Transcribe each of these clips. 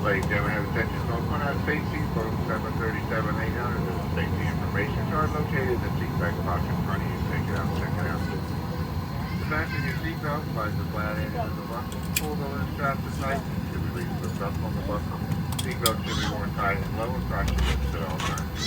Ladies and gentlemen, have attention. So on our safety, Boeing 737-800, there's a safety information card located in the seat back pocket in front of you. Take it out, check it out. The fasten your seatbelt, slide the flat end into the buckle, pull the loose straps to tighten, to release the stuff on the buckle. Seatbelt should be worn tight and low and cross your lips at all times.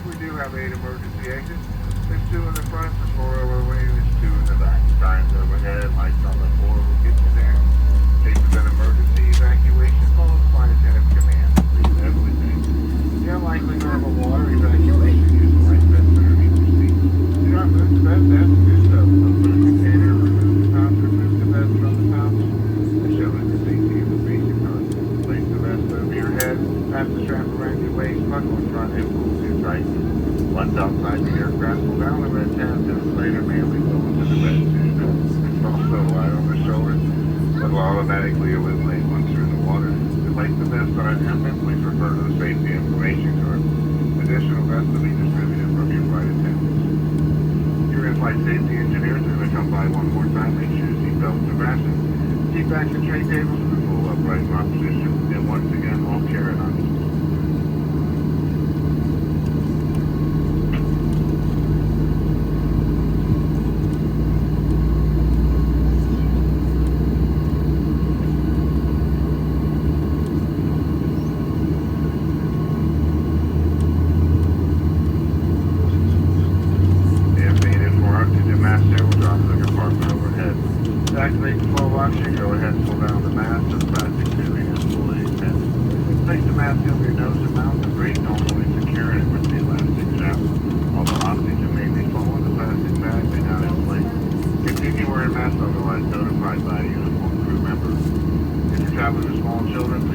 We do have 8 emergency exits. There's 2 in the front, there's 4 over the wing, there's 2 in the back. Signs overhead, lights on the floor will get you there. In case of an emergency evacuation, follow the flight attendant's command. Leave everything. The unlikely normal water evacuation, use the life vest underneath your seat. Do not move the vest as you do so. Open a container, remove the pouch, remove the vest from the pouch, as shown in the safety information card. Place the vest over your head, wrap the strap around your waist, buckle in front, and pull too tight. Once outside the aircraft, pull down the red tab to inflate or manually blow into the vest tube. It's also light on the shoulder. It will automatically illuminate once you're in the water. To place the vest on an infant, please refer to the safety information card. Additional vests will be distributed from your flight attendants. Your in-flight safety engineers are going to come by one more time. Make sure your seatbelts are fastened. Seat backs and tray tables in the full upright lock position. And once again, all carry-ons. To activate the flow washer, go ahead and pull down the mask of the plastic tubing and pull it in. Place the mask over your nose and mouth and breathe normally, securing it with the elastic strap. Although oxygen may be flowing, the plastic bag may not inflate. Continue wearing masks otherwise notified by a uniformed crew member. If you're traveling with small children,